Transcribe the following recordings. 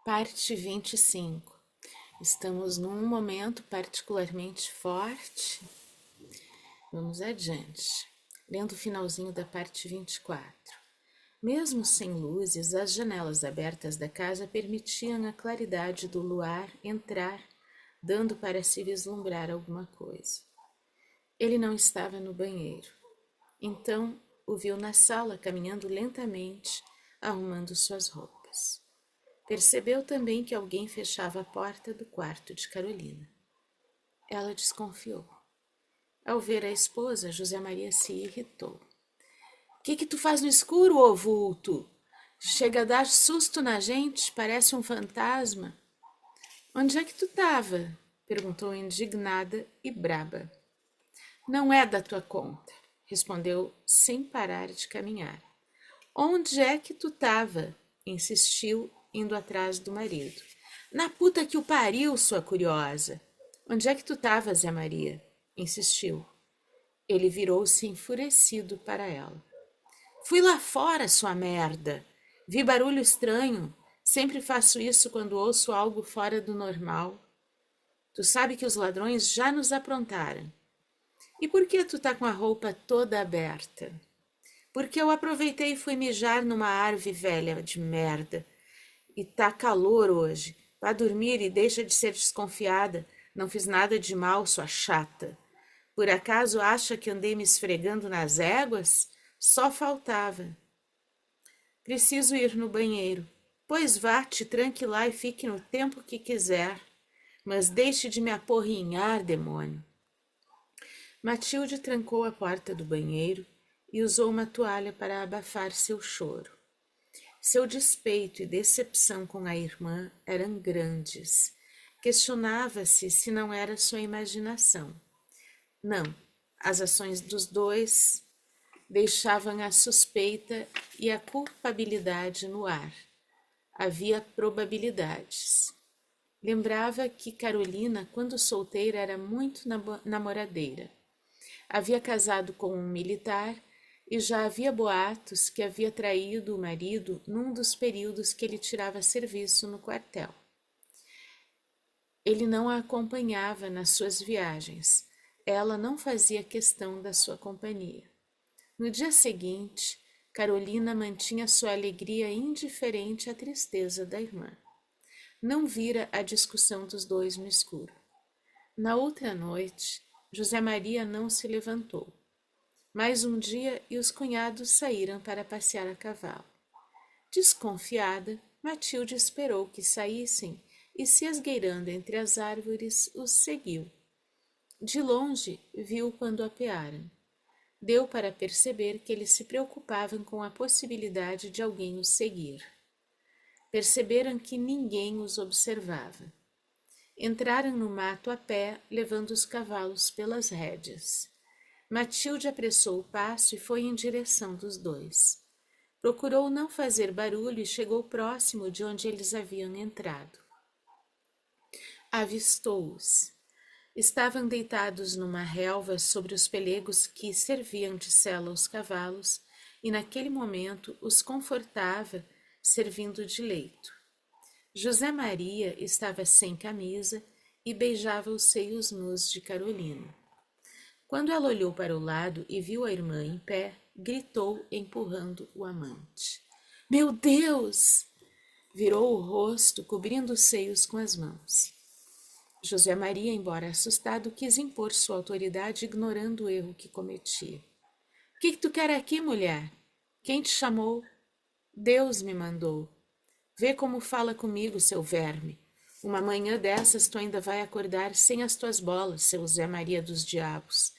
Parte 25. Estamos num momento particularmente forte. Vamos adiante. Lendo o finalzinho da parte 24. Mesmo sem luzes, as janelas abertas da casa permitiam a claridade do luar entrar, dando para se vislumbrar alguma coisa. Ele não estava no banheiro. Então, o viu na sala, caminhando lentamente, arrumando suas roupas. Percebeu também que alguém fechava a porta do quarto de Carolina. Ela desconfiou. Ao ver a esposa, José Maria se irritou. Que tu faz no escuro, ô vulto? Chega a dar susto na gente, parece um fantasma. Onde é que tu tava? Perguntou indignada e braba. Não é da tua conta, respondeu sem parar de caminhar. Onde é que tu tava? Insistiu, indo atrás do marido. Na puta que o pariu, sua curiosa. Onde é que tu tava, Zé Maria? Insistiu. Ele virou-se enfurecido para ela. Fui lá fora, sua merda. Vi barulho estranho. Sempre faço isso quando ouço algo fora do normal. Tu sabe que os ladrões já nos aprontaram. E por que tu tá com a roupa toda aberta? Porque eu aproveitei e fui mijar numa árvore velha de merda. E tá calor hoje. Vá dormir e deixa de ser desconfiada. Não fiz nada de mal, sua chata. Por acaso acha que andei me esfregando nas éguas? Só faltava. Preciso ir no banheiro. Pois vá, te tranque lá e fique no tempo que quiser. Mas deixe de me aporrinhar, demônio. Matilde trancou a porta do banheiro e usou uma toalha para abafar seu choro. Seu despeito e decepção com a irmã eram grandes. Questionava-se se não era sua imaginação. Não, as ações dos dois deixavam a suspeita e a culpabilidade no ar. Havia probabilidades. Lembrava que Carolina, quando solteira, era muito namoradeira. Havia casado com um militar e já havia boatos que havia traído o marido num dos períodos que ele tirava serviço no quartel. Ele não a acompanhava nas suas viagens. Ela não fazia questão da sua companhia. No dia seguinte, Carolina mantinha sua alegria indiferente à tristeza da irmã. Não vira a discussão dos dois no escuro. Na outra noite, José Maria não se levantou. Mais um dia e os cunhados saíram para passear a cavalo. Desconfiada, Matilde esperou que saíssem e, se esgueirando entre as árvores, os seguiu. De longe, viu quando apearam. Deu para perceber que eles se preocupavam com a possibilidade de alguém os seguir. Perceberam que ninguém os observava. Entraram no mato a pé, levando os cavalos pelas rédeas. Matilde apressou o passo e foi em direção dos dois. Procurou não fazer barulho e chegou próximo de onde eles haviam entrado. Avistou-os. Estavam deitados numa relva sobre os pelegos que serviam de sela aos cavalos e naquele momento os confortava, servindo de leito. José Maria estava sem camisa e beijava os seios nus de Carolina. Quando ela olhou para o lado e viu a irmã em pé, gritou, empurrando o amante. Meu Deus! Virou o rosto, cobrindo os seios com as mãos. José Maria, embora assustado, quis impor sua autoridade, ignorando o erro que cometia. O que tu quer aqui, mulher? Quem te chamou? Deus me mandou. Vê como fala comigo, seu verme. Uma manhã dessas tu ainda vai acordar sem as tuas bolas, seu Zé Maria dos Diabos.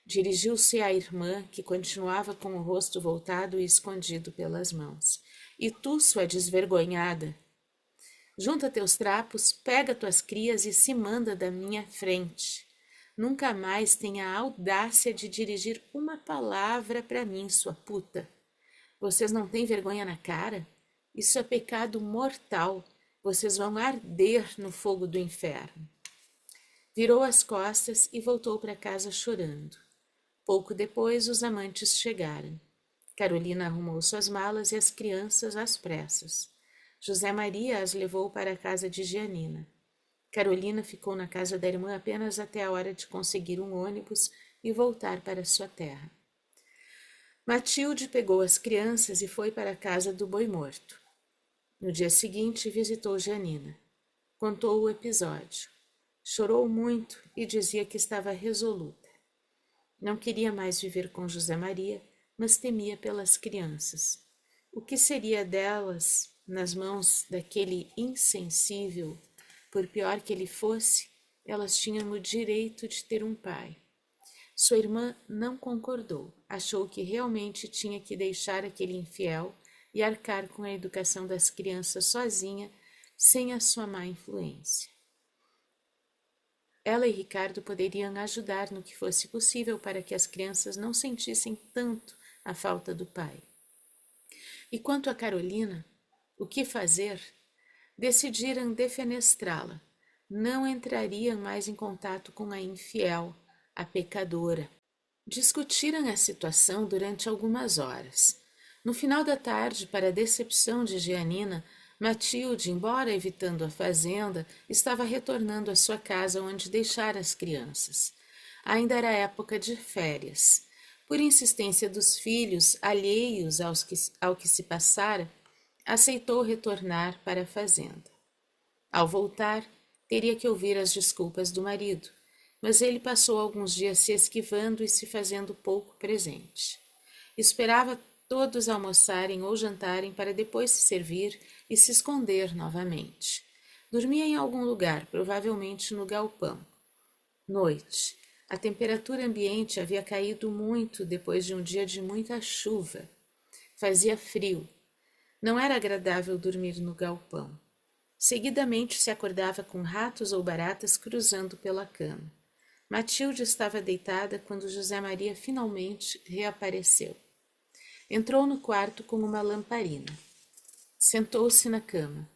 Dirigiu-se à irmã, que continuava com o rosto voltado e escondido pelas mãos. E tu, sua desvergonhada, junta teus trapos, pega tuas crias e se manda da minha frente. Nunca mais tenha a audácia de dirigir uma palavra para mim, sua puta. Vocês não têm vergonha na cara? Isso é pecado mortal. Vocês vão arder no fogo do inferno. Virou as costas e voltou para casa chorando. Pouco depois, os amantes chegaram. Carolina arrumou suas malas e as crianças às pressas. José Maria as levou para a casa de Gianina. Carolina ficou na casa da irmã apenas até a hora de conseguir um ônibus e voltar para sua terra. Matilde pegou as crianças e foi para a casa do boi morto. No dia seguinte, visitou Gianina. Contou o episódio. Chorou muito e dizia que estava resoluta. Não queria mais viver com José Maria, mas temia pelas crianças. O que seria delas nas mãos daquele insensível? Por pior que ele fosse, elas tinham o direito de ter um pai. Sua irmã não concordou, achou que realmente tinha que deixar aquele infiel e arcar com a educação das crianças sozinha, sem a sua má influência. Ela e Ricardo poderiam ajudar no que fosse possível para que as crianças não sentissem tanto a falta do pai. E quanto a Carolina, o que fazer? Decidiram defenestrá-la. Não entrariam mais em contato com a infiel, a pecadora. Discutiram a situação durante algumas horas. No final da tarde, para a decepção de Gianina, Matilde, embora evitando a fazenda, estava retornando à sua casa onde deixara as crianças. Ainda era época de férias. Por insistência dos filhos, alheios ao que se passara, aceitou retornar para a fazenda. Ao voltar, teria que ouvir as desculpas do marido, mas ele passou alguns dias se esquivando e se fazendo pouco presente. Esperava todos almoçarem ou jantarem para depois se servir e se esconder novamente. Dormia em algum lugar, provavelmente no galpão. Noite. A temperatura ambiente havia caído muito depois de um dia de muita chuva. Fazia frio. Não era agradável dormir no galpão. Seguidamente se acordava com ratos ou baratas cruzando pela cama. Matilde estava deitada quando José Maria finalmente reapareceu. Entrou no quarto com uma lamparina. Sentou-se na cama.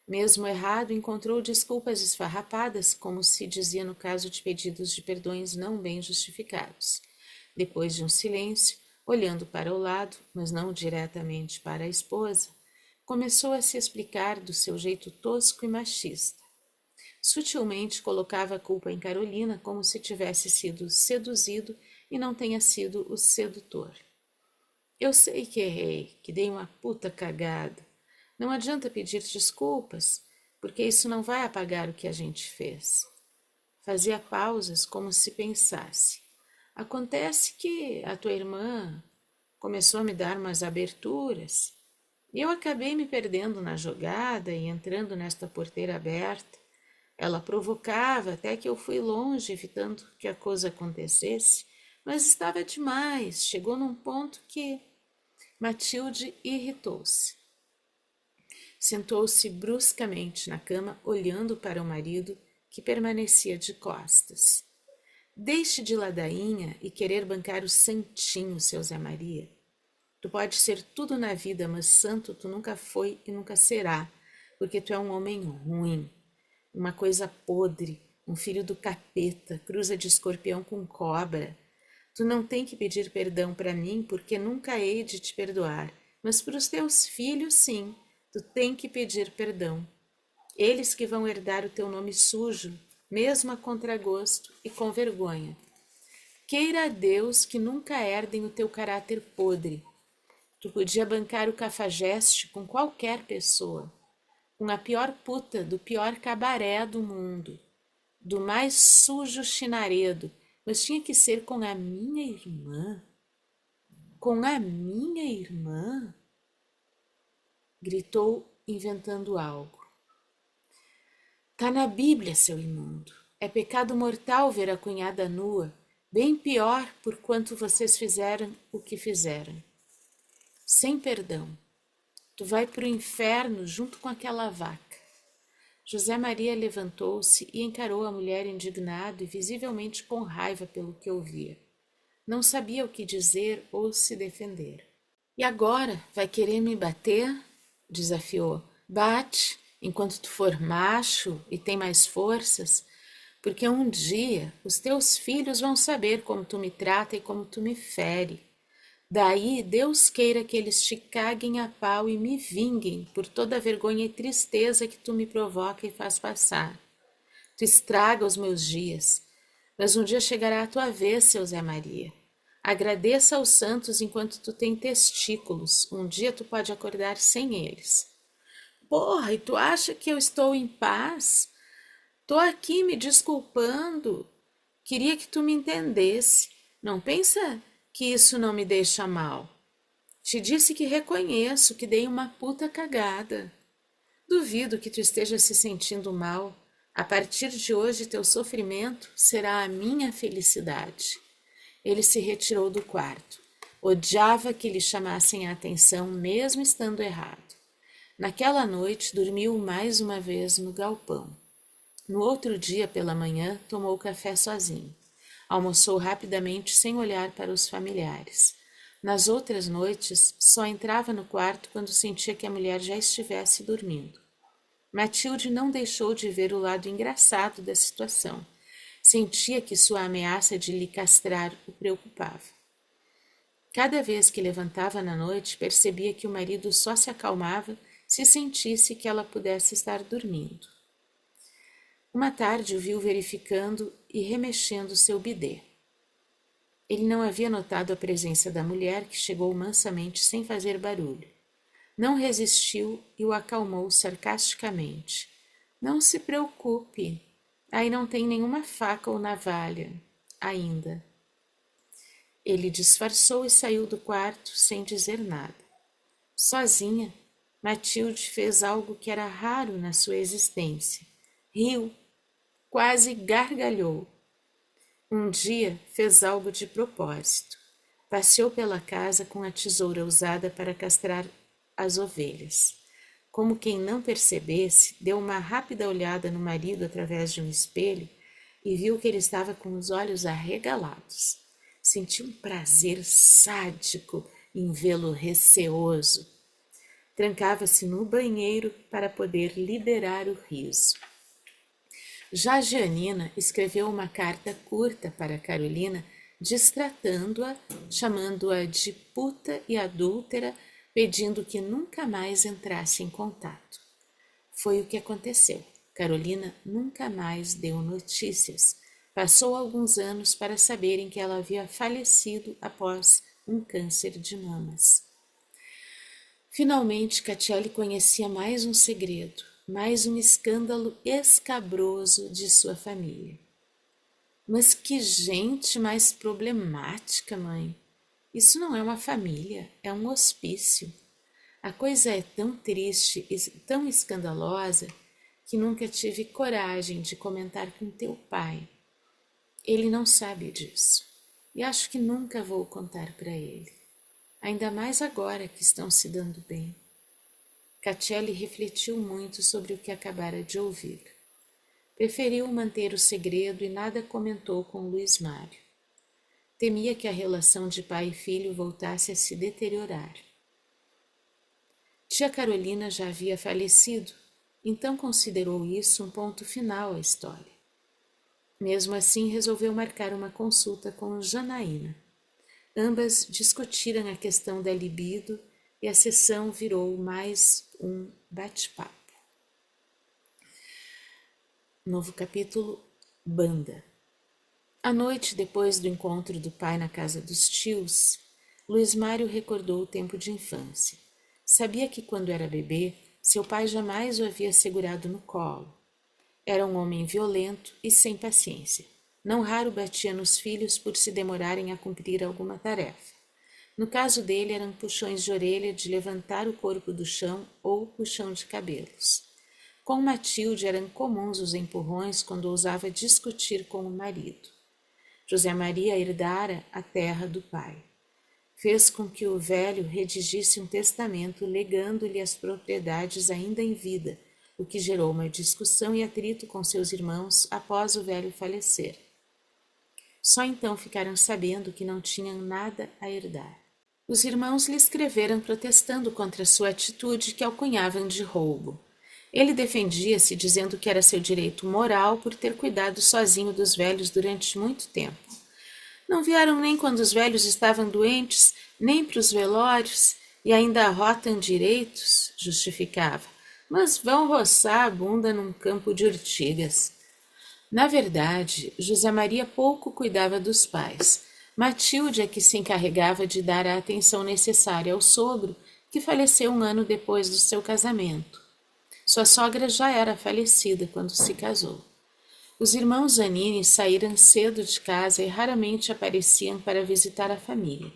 Mesmo errado, encontrou desculpas esfarrapadas, como se dizia no caso de pedidos de perdões não bem justificados. Depois de um silêncio, olhando para o lado, mas não diretamente para a esposa, começou a se explicar do seu jeito tosco e machista. Sutilmente colocava a culpa em Carolina como se tivesse sido seduzido e não tenha sido o sedutor. Eu sei que errei, que dei uma puta cagada. Não adianta pedir desculpas, porque isso não vai apagar o que a gente fez. Fazia pausas como se pensasse. Acontece que a tua irmã começou a me dar umas aberturas e eu acabei me perdendo na jogada e entrando nesta porteira aberta. Ela provocava até que eu fui longe, evitando que a coisa acontecesse, mas estava demais. Chegou num ponto que Matilde irritou-se. Sentou-se bruscamente na cama, olhando para o marido, que permanecia de costas. Deixe de ladainha e querer bancar o santinho, seu Zé Maria. Tu pode ser tudo na vida, mas santo tu nunca foi e nunca será, porque tu é um homem ruim, uma coisa podre, um filho do capeta, cruza de escorpião com cobra. Tu não tem que pedir perdão para mim, porque nunca hei de te perdoar, mas para os teus filhos, sim, tu tem que pedir perdão. Eles que vão herdar o teu nome sujo, mesmo a contragosto e com vergonha. Queira a Deus que nunca herdem o teu caráter podre. Tu podia bancar o cafajeste com qualquer pessoa, com a pior puta do pior cabaré do mundo, do mais sujo chinaredo, mas tinha que ser com a minha irmã. Com a minha irmã? Gritou, inventando algo. Tá na Bíblia, seu imundo. É pecado mortal ver a cunhada nua, bem pior por quanto vocês fizeram o que fizeram. Sem perdão. Tu vai pro inferno junto com aquela vaca. José Maria levantou-se e encarou a mulher indignado e visivelmente com raiva pelo que ouvia. Não sabia o que dizer ou se defender. E agora, vai querer me bater? Desafiou. Bate, enquanto tu for macho e tem mais forças, porque um dia os teus filhos vão saber como tu me trata e como tu me fere. Daí Deus queira que eles te caguem a pau e me vinguem por toda a vergonha e tristeza que tu me provoca e faz passar. Tu estraga os meus dias, mas um dia chegará a tua vez, seu Zé Maria. Agradeça aos santos enquanto tu tem testículos, um dia tu pode acordar sem eles. Porra, e tu acha que eu estou em paz? Tô aqui me desculpando. Queria que tu me entendesse. Não pensa que isso não me deixa mal. Te disse que reconheço que dei uma puta cagada. Duvido que tu esteja se sentindo mal. A partir de hoje, teu sofrimento será a minha felicidade. Ele se retirou do quarto. Odiava que lhe chamassem a atenção, mesmo estando errado. Naquela noite, dormiu mais uma vez no galpão. No outro dia, pela manhã, tomou café sozinho. Almoçou rapidamente, sem olhar para os familiares. Nas outras noites, só entrava no quarto quando sentia que a mulher já estivesse dormindo. Matilde não deixou de ver o lado engraçado da situação. Sentia que sua ameaça de lhe castrar o preocupava. Cada vez que levantava na noite, percebia que o marido só se acalmava se sentisse que ela pudesse estar dormindo. Uma tarde o viu verificando e remexendo seu bidê. Ele não havia notado a presença da mulher, que chegou mansamente sem fazer barulho. Não resistiu e o acalmou sarcasticamente. Não se preocupe, aí não tem nenhuma faca ou navalha, ainda. Ele disfarçou e saiu do quarto sem dizer nada. Sozinha, Matilde fez algo que era raro na sua existência. Riu, quase gargalhou. Um dia fez algo de propósito. Passeou pela casa com a tesoura usada para castrar as ovelhas. Como quem não percebesse, deu uma rápida olhada no marido através de um espelho e viu que ele estava com os olhos arregalados. Sentiu um prazer sádico em vê-lo receoso. Trancava-se no banheiro para poder liberar o riso. Já Gianina escreveu uma carta curta para Carolina, destratando-a, chamando-a de puta e adúltera, pedindo que nunca mais entrasse em contato. Foi o que aconteceu. Carolina nunca mais deu notícias. Passou alguns anos para saberem que ela havia falecido após um câncer de mamas. Finalmente, Catiele conhecia mais um segredo, mais um escândalo escabroso de sua família. Mas que gente mais problemática, mãe. Isso não é uma família, é um hospício. A coisa é tão triste e tão escandalosa que nunca tive coragem de comentar com teu pai. Ele não sabe disso e acho que nunca vou contar para ele. Ainda mais agora que estão se dando bem. Catiele refletiu muito sobre o que acabara de ouvir. Preferiu manter o segredo e nada comentou com Luís Mário. Temia que a relação de pai e filho voltasse a se deteriorar. Tia Carolina já havia falecido, então considerou isso um ponto final à história. Mesmo assim, resolveu marcar uma consulta com Janaína. Ambas discutiram a questão da libido e a sessão virou mais um bate-papo. Novo capítulo, Banda. À noite, depois do encontro do pai na casa dos tios, Luís Mário recordou o tempo de infância. Sabia que quando era bebê, seu pai jamais o havia segurado no colo. Era um homem violento e sem paciência. Não raro batia nos filhos por se demorarem a cumprir alguma tarefa. No caso dele, eram puxões de orelha de levantar o corpo do chão ou puxão de cabelos. Com Matilde eram comuns os empurrões quando ousava discutir com o marido. José Maria herdara a terra do pai. Fez com que o velho redigisse um testamento legando-lhe as propriedades ainda em vida, o que gerou uma discussão e atrito com seus irmãos após o velho falecer. Só então ficaram sabendo que não tinham nada a herdar. Os irmãos lhe escreveram protestando contra sua atitude que alcunhavam de roubo. Ele defendia-se dizendo que era seu direito moral por ter cuidado sozinho dos velhos durante muito tempo. Não vieram nem quando os velhos estavam doentes, nem para os velórios, e ainda arrotam direitos, justificava, mas vão roçar a bunda num campo de urtigas. Na verdade, José Maria pouco cuidava dos pais. Matilde é que se encarregava de dar a atenção necessária ao sogro, que faleceu um ano depois do seu casamento. Sua sogra já era falecida quando se casou. Os irmãos Zanini saíram cedo de casa e raramente apareciam para visitar a família.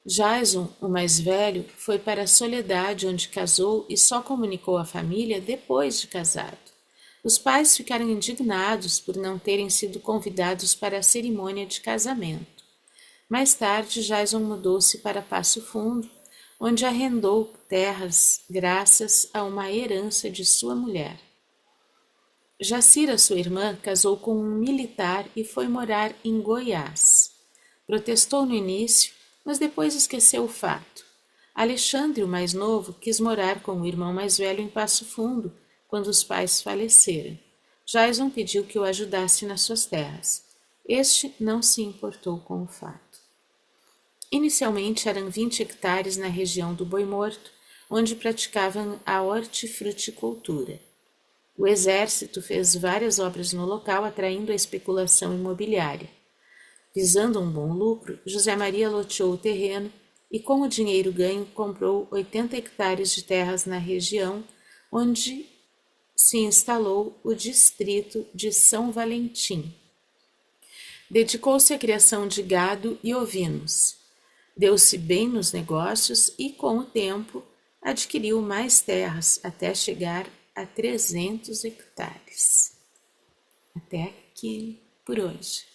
Jason, o mais velho, foi para a Soledade, onde casou e só comunicou à família depois de casado. Os pais ficaram indignados por não terem sido convidados para a cerimônia de casamento. Mais tarde, Jason mudou-se para Passo Fundo, onde arrendou terras graças a uma herança de sua mulher. Jacira, sua irmã, casou com um militar e foi morar em Goiás. Protestou no início, mas depois esqueceu o fato. Alexandre, o mais novo, quis morar com o irmão mais velho em Passo Fundo, quando os pais faleceram. Jason pediu que o ajudasse nas suas terras. Este não se importou com o fato. Inicialmente eram 20 hectares na região do Boi Morto, onde praticavam a hortifruticultura. O exército fez várias obras no local, atraindo a especulação imobiliária. Visando um bom lucro, José Maria loteou o terreno e, com o dinheiro ganho, comprou 80 hectares de terras na região, onde se instalou o distrito de São Valentim. Dedicou-se à criação de gado e ovinos. Deu-se bem nos negócios e, com o tempo, adquiriu mais terras até chegar a 300 hectares. Até aqui por hoje.